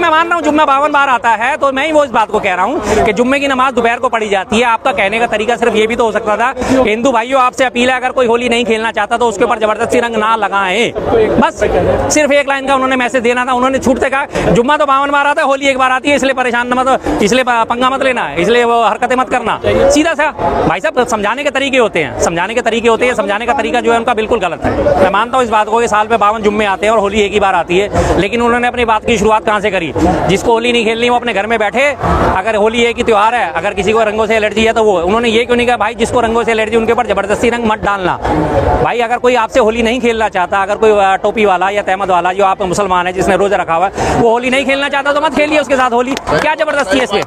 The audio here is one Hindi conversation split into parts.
मैं मान रहा हूँ जुम्मा 52 बार आता है, तो मैं ही वो इस बात को कह रहा हूँ कि जुम्मे की नमाज दोपहर को पढ़ी जाती है। आपका कहने का तरीका सिर्फ ये भी तो हो सकता था, हिंदू भाइयों आपसे अपील है, अगर कोई होली नहीं खेलना चाहता तो उसके ऊपर जबरदस्ती रंग ना लगाएं। बस सिर्फ एक लाइन का उन्होंने मैसेज देना था। उन्होंने छूटते कहा जुम्मा तो 52 बार आता है, होली एक बार आती है, इसलिए परेशान मत, इसलिए पंगा मत लेना, इसलिए वो हरकतें मत करना। सीधा सा भाई साहब, समझाने के तरीके होते हैं, समझाने के तरीके होते हैं। समझाने का तरीका जो है उनका बिल्कुल गलत है। मैं मानता हूँ इस बात को कि साल में 52 जुम्मे आते हैं और होली एक ही बार आती है, लेकिन उन्होंने अपनी बात की शुरुआत कहाँ से करी? जिसको होली नहीं खेलनी वो अपने घर में बैठे, अगर होली एक ही त्योहार है, अगर किसी को रंगों से एलर्जी है तो वो, उन्होंने ये क्यों नहीं कहा भाई जिसको रंगों से एलर्जी उनके ऊपर जबरदस्ती रंग मत डालना। भाई अगर कोई आपसे होली नहीं खेलना चाहता, अगर कोई टोपी वाला या तहमद वाला जो आप मुसलमान है जिसने रोजा रखा हुआ है वो होली नहीं खेलना चाहता तो मत खेलिए उसके साथ होली। क्या जबरदस्ती है इसमें?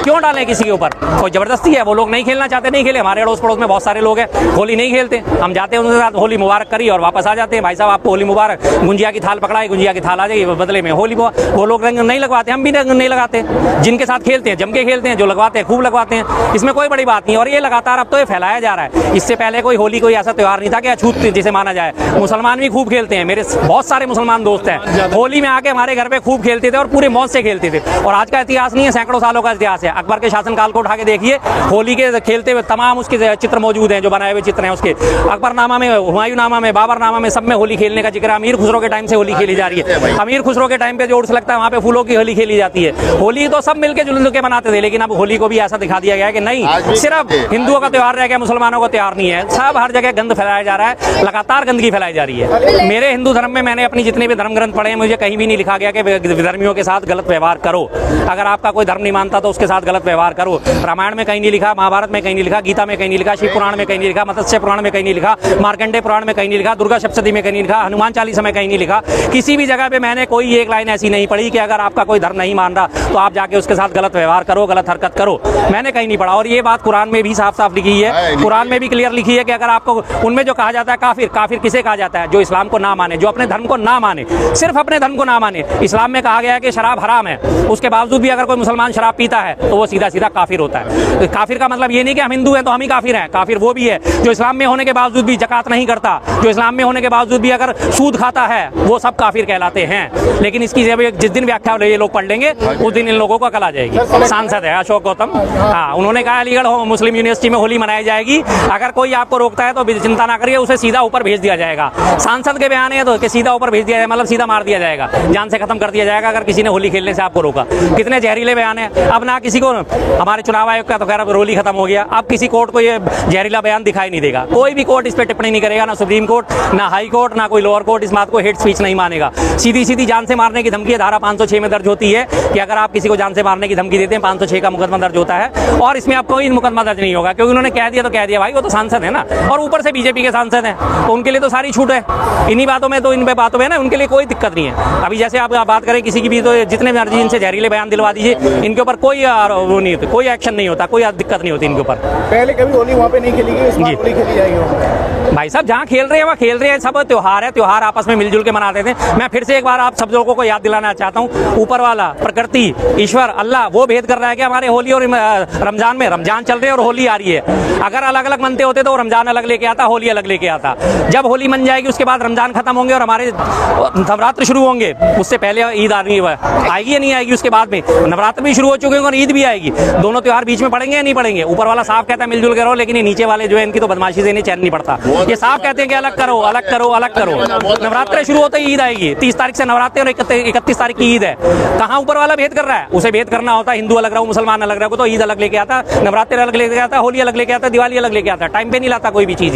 क्यों डालें किसी के ऊपर? कोई जबरदस्ती है? वो लोग नहीं खेलना चाहते, नहीं खेले। हमारे अड़ोस पड़ोस में बहुत सारे लोग हैं होली नहीं खेलते, हम जाते हैं उनके साथ, होली मुबारक करी और वापस आ जाते हैं। भाई साहब आपको होली मुबारक, गुंजिया की थाल पकड़ाई, गुंजिया की थाल आ जाएगी, बदले में होली। वो लोग रंग नहीं लगवाते, हम भी रंग नहीं लगाते। जिनके साथ खेलते हैं जम के खेलते हैं, जो लगवाते हैं खूब लगवाते हैं, इसमें कोई बड़ी बात नहीं। और ये लगातार अब तो ये फैलाया जा रहा है। इससे पहले कोई होली कोई ऐसा त्योहार नहीं था कि अछूत जिसे माना जाए। मुसलमान भी खूब खेलते हैं, मेरे बहुत सारे मुसलमान दोस्त हैं, होली में आके हमारे घर पे खूब खेलते थे और पूरे मौज से खेलते थे। और आज का इतिहास नहीं है, सैकड़ों सालों का इतिहास है। अकबर के शासनकाल को उठा के देखिए, होली के खेलते हुए तमाम उसके चित्र मौजूद हैं, जो बनाए हुए चित्र हैं उसके। अकबरनामा में, हुमायूंनामा में, बाबरनामा में, सब में होली खेलने का जिक्र। अमीर खुसरो के टाइम से होली खेली जा रही है। अमीर खुसरो के टाइम पे जो उर्स लगता है वहाँ पे फूलों की होली खेली जाती है। होली तो सब मिलके जुलूस के मनाते थे, लेकिन अब होली को भी ऐसा दिखा दिया गया है कि नहीं, सिर्फ हिंदुओं का त्योहार रह गया, मुसलमानों का त्योहार नहीं है। सब हर जगह गंद फैलाया जा रहा है, लगातार गंदगी फैलाई जा रही है। मेरे हिंदू धर्म में मैंने अपनी जितने भी धर्म ग्रंथ पढ़े हैं, मुझे कहीं भी नहीं लिखा गया कि विधर्मियों के साथ गलत व्यवहार करो। अगर आपका कोई धर्म नहीं मानता तो उसके साथ गलत व्यवहार करो। रामायण में कहीं नहीं लिखा, महाभारत में कहीं नहीं लिखा, गीता में कहीं नहीं लिखा, शिव पुराण में कहीं नहीं लिखा, मत्स्य पुराण में कहीं नहीं लिखा, मार्कंडेय पुराण में कहीं नहीं लिखा, दुर्गा सप्तशती में कहीं नहीं लिखा, हनुमान चालीसा में कहीं नहीं लिखा। किसी भी जगह पे मैंने कोई एक लाइन ऐसी नहीं पढ़ी कि अगर आपका कोई धर्म नहीं मान रहा तो आप जाके उसके साथ गलत व्यवहार करो, गलत हरकत करो। मैंने कहीं नहीं पढ़ा। और ये बात कुरान में भी साफ साफ लिखी है, कुरान में भी क्लियर लिखी है कि अगर आपको उनमें जो कहा जाता है काफिर, काफिर किसे कहा जाता है? जो इस्लाम को ना माने, जो अपने धर्म को ना माने, सिर्फ अपने धर्म को ना माने। इस्लाम में कहा गया है कि शराब हराम है, उसके बावजूद भी अगर कोई मुसलमान शराब पीता है तो वो सीधा सीधा काफिर होता है। काफिर का मतलब ये नहीं कि हम हिंदू हैं तो हम ही काफिर हैं। काफिर वो भी है जो इस्लाम में होने के बावजूद भी जकात नहीं करता, जो इस्लाम में होने के बावजूद भी अगर सूद खाता है, वो सब काफिर कहलाते हैं। लेकिन इसकी जिस दिन व्याख्या ये लोग पढ़ लेंगे उस दिन इन लोगों को अकल आ जाएगी। सांसद है अशोक गौतम, हाँ, उन्होंने कहा अलीगढ़ मुस्लिम यूनिवर्सिटी में होली मनाई जाएगी, अगर कोई आपको रोकता है तो चिंता ना करिए, उसे सीधा ऊपर भेज दिया जाएगा। सांसद के बयान है तो कि सीधा ऊपर भेज दिया जाए, मतलब सीधा मार दिया जाएगा, जान से खत्म कर दिया जाएगा अगर किसी ने होली खेलने से आपको रोका। कितने जहरीले बयान है। अब ना किसी को, हमारे चुनाव आयोग का तो खैर अब रोल ही खत्म हो गया, अब किसी कोर्ट को ये जहरीला बयान दिखाई नहीं देगा। कोई भी कोर्ट इस पर टिप्पणी नहीं करेगा, ना सुप्रीम कोर्ट, ना हाई कोर्ट, ना कोई लोअर कोर्ट इस बात को हेट स्पीच नहीं मानेगा। सीधी सीधी जान से मारने की धमकी धारा 506 में दर्ज होती है कि अगर आप किसी को जान से मारने की धमकी देते हैं 506 का मुकदमा दर्ज होता है। और इसमें अब कोई मुकदमा दर्ज नहीं होगा क्योंकि उन्होंने कह दिया तो कह दिया भाई, वो तो सांसद है ना, और ऊपर से बीजेपी के सांसद हैं तो उनके लिए तो सारी छूट है। इन्हीं बातों में तो इन बातों में ना उनके लिए कोई दिक्कत नहीं है। अभी जैसे आप बात करें किसी की भी, तो जितने मर्जी इनसे जहरीले बयान दिलवा दीजिए, इनके ऊपर कोई वो नहीं होता, कोई एक्शन नहीं होता, कोई दिक्कत नहीं होती इनके ऊपर। पहले कभी होली वहाँ पे नहीं खेली गई, इस बार होली खेली जाएगी। भाई साहब जहाँ खेल रहे हैं वहाँ खेल रहे हैं, सब त्योहार है, त्योहार आपस में मिलजुल के मनाते थे। मैं फिर से एक बार आप सब लोगों को याद दिलाना चाहता हूँ, ऊपर वाला प्रकृति, ईश्वर, अल्लाह वो भेद कर रहा है कि हमारे होली और रमजान में, रमजान चल रही है और होली आ रही है। अगर अलग अलग मनते होते तो रमजान अलग लेके आता, होली अलग लेके आता। जब होली मन जाएगी उसके बाद रमजान खत्म होंगे और हमारे नवरात्र शुरू होंगे, उससे पहले ईद आएगी या नहीं आएगी, उसके बाद में नवरात्र भी शुरू हो चुके हैं और ईद भी आएगी। दोनों त्योहार बीच में पड़ेंगे या नहीं पड़ेंगे? ऊपर वाला साफ कहता है मिलजुल के रहो, लेकिन ये नीचे वाले जो है इनकी तो बदमाशी से इन्हें चैन नहीं पड़ता। ये साफ कहते हैं कि अलग करो, अलग करो, अलग करो। नवरात्र शुरू होते ही ईद आएगी, 30 तारीख से नवरात्र और 31 तारीख की ईद है। कहाँ ऊपर वाला भेद कर रहा है? उसे भेद करना होता है, हिंदू अलग रहो, मुसलमान अलग रहो, तो ईद अलग लेके आता, नवरात्र अलग लेके आता, होली अलग लेके आता, दिवाली अलग लेके आता। टाइम पे नहीं लाता कोई भी चीज।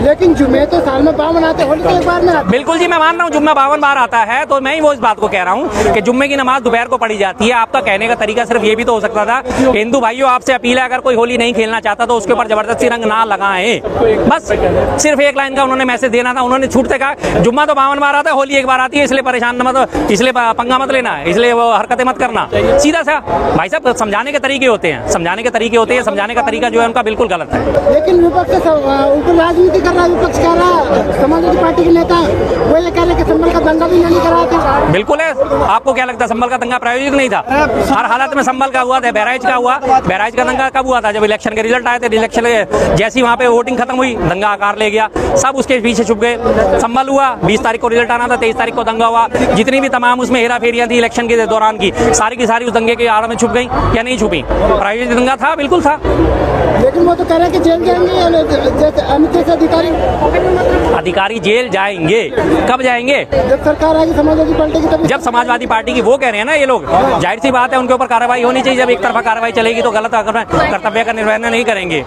लेकिन जुम्मे तो साल में 52 आते, होली तो एक बार में आते। बिल्कुल जी, मैं मान रहा हूँ जुम्मा 52 बार आता है, तो मैं ही वो इस बात को कह रहा हूँ कि जुम्मे की नमाज दोपहर को पढ़ी जाती है। आपका कहने का तरीका सिर्फ ये भी तो हो सकता था, हिंदू भाइयों आपसे अपील है, अगर कोई होली नहीं खेलना चाहता तो उसके ऊपर जबरदस्ती रंग ना लगाएं। बस सिर्फ एक लाइन का उन्होंने मैसेज देना था। उन्होंने छूटते कहा जुम्मा तो 52 बार आता है, होली एक बार आती है, इसलिए परेशान मत, इसलिए पंगा मत लेना, इसलिए वो हरकतें मत करना। सीधा सा भाई साहब, समझाने के तरीके होते हैं, समझाने के तरीके होते हैं। समझाने का तरीका जो है उनका बिल्कुल गलत है। लेकिन विपक्ष ऊपर राजनीति कर रहा है, विपक्ष कह रहा है, समाजवादी पार्टी के नेता वो ये कह रहे कि संभल का दंगा भी नहीं करा था। बिल्कुल है। आपको क्या लगता है संभल का दंगा प्रायोजित नहीं था? हर हालत में संभल का हुआ था, बहराइच का हुआ। बहराइच का दंगा कब हुआ था? जब इलेक्शन के रिजल्ट आए थे, इलेक्शन जैसी वहाँ पे वोटिंग खत्म हुई, दंगा दंगा आकार ले गया, सब उसके पीछे छुप गए। संभल हुआ, 20 तारीख को रिजल्ट आना था, 23 तारीख को दंगा हुआ, जितनी भी तमाम उसमें हेरा फेरियां थी इलेक्शन के दौरान की सारी उस दंगे के आड़ में छुप गई या नहीं छुपी? प्राइवेट दंगा था, बिल्कुल था। लेकिन वो तो कह रहे हैं कि जेल जाएंगे अमित जैसे अधिकारी जेल जाएंगे, कब जाएंगे? जब सरकार आएगी समाजवादी पार्टी की, तभी जब समाजवादी पार्टी की वो कह रहे हैं ना ये लोग, जाहिर सी बात है उनके ऊपर कार्रवाई होनी चाहिए। जब एक तरफा कार्रवाई चलेगी तो गलत कर्तव्य का निर्वहन नहीं करेंगे।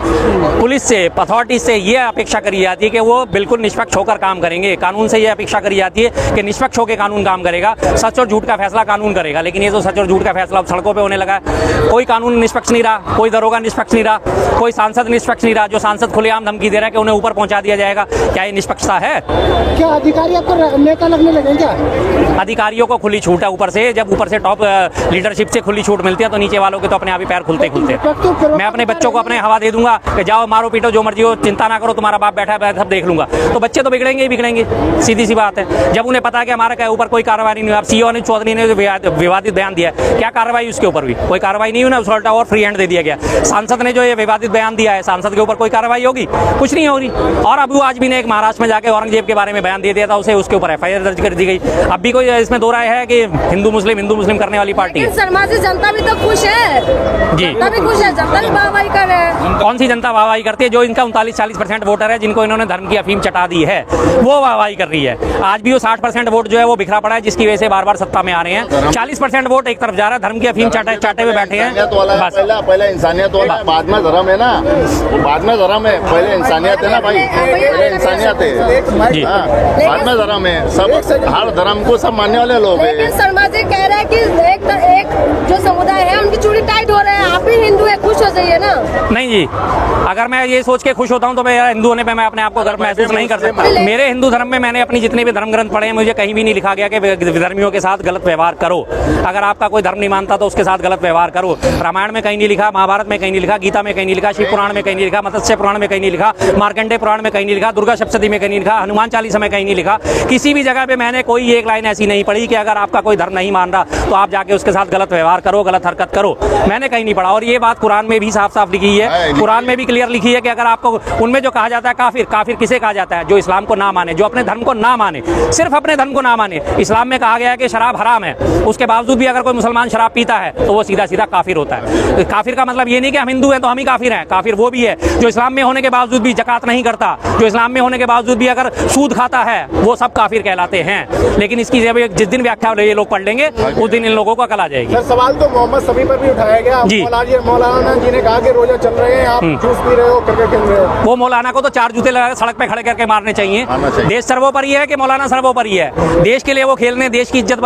पुलिस से, अथॉरिटी से ये अपेक्षा करी जाती है कि वो बिल्कुल निष्पक्ष होकर काम करेंगे। कानून से ये अपेक्षा करी जाती है कि निष्पक्ष होकर कानून काम करेगा, सच और झूठ का फैसला कानून करेगा। लेकिन ये तो सच और झूठ का फैसला अब सड़कों पे होने लगा है। कोई कानून निष्पक्ष नहीं रहा, कोई दरोगा निष्पक्ष नहीं रहा, कोई सांसद निष्पक्ष नहीं रहा। जो सांसद खुलेआम धमकी दे रहा है कि उन्हें ऊपर पहुंचा दिया जाएगा, क्या ये निष्पक्षता है? क्या अधिकारी आपको नेता लगने लगे क्या? अधिकारियों को खुली छूट है ऊपर से। जब ऊपर से टॉप लीडरशिप से खुली छूट मिलती है तो नीचे वालों के तो अपने आप ही पैर खुलते मैं अपने बच्चों को अपने हवा दे दूंगा कि जाओ मारो पीटो जो मर्जी हो, चिंता ना करो, तुम्हारा बाप बैठा है, सब देख लूंगा। तो बच्चे तो बिगड़ेंगे ही बिगड़ेंगे, सीधी सी बात है। जब उन्हें पता है कि हमारे ऊपर कोई कार्रवाई नहीं हुई, अब सीओ ने चौधरी ने विवादित बयान दिया, क्या कार्रवाई उसके ऊपर भी? कोई कार्रवाई नहीं हुई ना, उल्टा और फ्री हैंड दे दिया गया। सांसद ने जो ये विवादित बयान दिया है, सांसद के ऊपर कोई कार्रवाई होगी? कुछ नहीं होगी। और अबू आजमी ने एक महाराष्ट्र में जाके औरंगजेब के बारे में बयान दे दिया था, उसे उसके ऊपर एफआईआर दर्ज कर दी गई। अब भी कोई इसमें दो राय है कि हिंदू मुस्लिम करने वाली पार्टी है? शर्मा से जनता भी तो खुश है जी, जनता भी खुश है, जनता भी वाहवाही कर रहे हैं। कौन सी जनता वाहवाही करती है? जो इनका 39-40% वोटर है, जिनको इन्होंने धर्म की अफीम चटा दी है, वो वाहवाही कर रही है। आज भी वो 60% वोट जो है वो बिखरा पड़ा है, जिसकी वजह से बार-बार सत्ता में आ रहे हैं। 40% वोट एक तरफ जा रहा है, धर्म की अफीम चाटे हुए बैठे हैं। बस पहले इंसानियत वाला, बाद में धर्म है ना, बाद में धर्म है, पहले इंसानियत है ना भाई, पहले इंसानियत है जी, बाद में धर्म है। सब हर धर्म को सब मानने वाले लोग हैं। लेकिन शर्मा जी कह रहे हैं कि एक जो समुदाय है उनकी चूड़ी टाइट हो रहे हैं, आप भी हिंदू है, खुश हो जाइए ना। नहीं जी, अगर मैं ये सोच के खुश होता हूँ तो मैं हिंदू होने पे मैं अपने आप को गर्व महसूस नहीं कर सकता। मेरे हिंदू धर्म में मैंने अपनी जितने भी धर्म ग्रंथ पढ़े हैं, मुझे कहीं भी नहीं लिखा गया कि विधर्मियों के साथ गलत व्यवहार करो। अगर आपका कोई धर्म नहीं मानता तो उसके साथ गलत व्यवहार करो। रामायण में कहीं नहीं लिखा, महाभारत में कहीं नहीं लिखा, गीता में कहीं नहीं लिखा, शिव पुराण में कहीं नहीं लिखा, मत्स्य पुराण में कहीं नहीं लिखा, मार्कंडेय पुराण में कहीं नहीं लिखा, दुर्गा सप्तशती में कहीं नहीं लिखा, हनुमान चालीसा में कहीं नहीं लिखा। किसी भी जगह पे मैंने कोई एक लाइन ऐसी नहीं पढ़ी कि अगर आपका कोई धर्म नहीं मान रहा तो आप जाके उसके साथ गलत व्यवहार करो, गलत हरकत करो। मैंने कहीं नहीं पढ़ा। और ये बात कुरान में भी साफ साफ लिखी है, कुरान में भी क्लियर लिखी है कि अगर आपको उनमें जो कहा जाता है काफिर, काफिर किसे कहा जाता है? जो इस्लाम को ना माने, जो अपने धर्म को ना माने, सिर्फ अपने धर्म को ना माने। इस्लाम में कहा गया है कि शराब हराम है, उसके बावजूद भी अगर कोई मुसलमान शराब पीता है तो वो सीधा सीधा काफिर होता है। काफिर का मतलब ये नहीं कि हम हिंदू हैं तो हम ही काफिर हैं। काफिर वो भी है जो इस्लाम में होने के बावजूद भी ज़कात नहीं करता, जो इस्लाम में होने के बावजूद भी अगर सूद खाता है, वो सब काफिर कहलाते हैं। लेकिन इसकी जब जिस दिन व्याख्या ये लोग पढ़ लेंगे उस दिन इन लोगों को अकल आ जाएगी। सर सवाल तो मोहम्मद शफी पर भी उठाया गया। जी, मौलाना जी ने कहा कि रोजा चल रहे हैं, आप जूस पी रहे हो, क्रिकेट खेल रहे हो। वो मौलाना को तो 4 जूते लगा सड़क पे खड़े करके मारने चाहिए। देश सर्वोपरि है कि मौलाना सर्वोपरि है? देश के लिए वो खेलने, देश की इज्जत,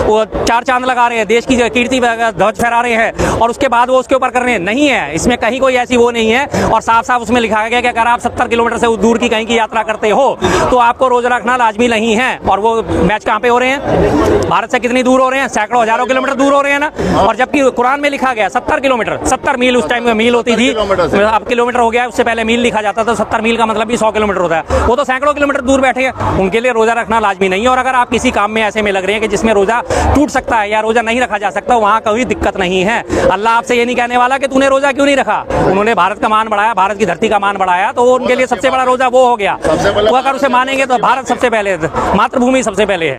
वो 4 चांद लगा रहे हैं, देश की कीर्ति ध्वज फहरा रहे हैं, और उसके बाद वो उसके ऊपर कर रहे हैं। नहीं है, इसमें कहीं कोई ऐसी वो नहीं है। और साफ साफ उसमें लिखा गया कि अगर आप 70 किलोमीटर से दूर की कहीं की यात्रा करते हो तो आपको रोजा रखना लाजमी नहीं है। और वो मैच कहाँ पे हो रहे हैं? भारत से कितनी दूर हो रहे हैं? सैकड़ों हजारों किलोमीटर दूर हो रहे हैं ना। और जबकि कुरान में लिखा गया 70 किलोमीटर, 70 मील उस टाइम में मील होती थी, अब किलोमीटर हो गया। उससे पहले मील लिखा जाता था। 70 मील का मतलब भी 100 किलोमीटर होता है। वो तो सैकड़ों किलोमीटर दूर बैठे हैं, उनके लिए रोजा रखना लाजमी नहीं है। और अगर आप किसी काम में ऐसे में लग रहे हैं कि जिसमें रोजा टूट सकता है या रोजा नहीं रखा जा सकता, वहाँ कोई दिक्कत नहीं है। अल्लाह आपसे ये नहीं कहने वाला कि तूने रोजा क्यों नहीं रखा। उन्होंने भारत का मान बढ़ाया, भारत की धरती का मान बढ़ाया, तो उनके लिए सबसे बड़ा रोजा वो हो गया। वो अगर उसे मानेंगे तो भारत सबसे पहले, मातृभूमि सबसे पहले है।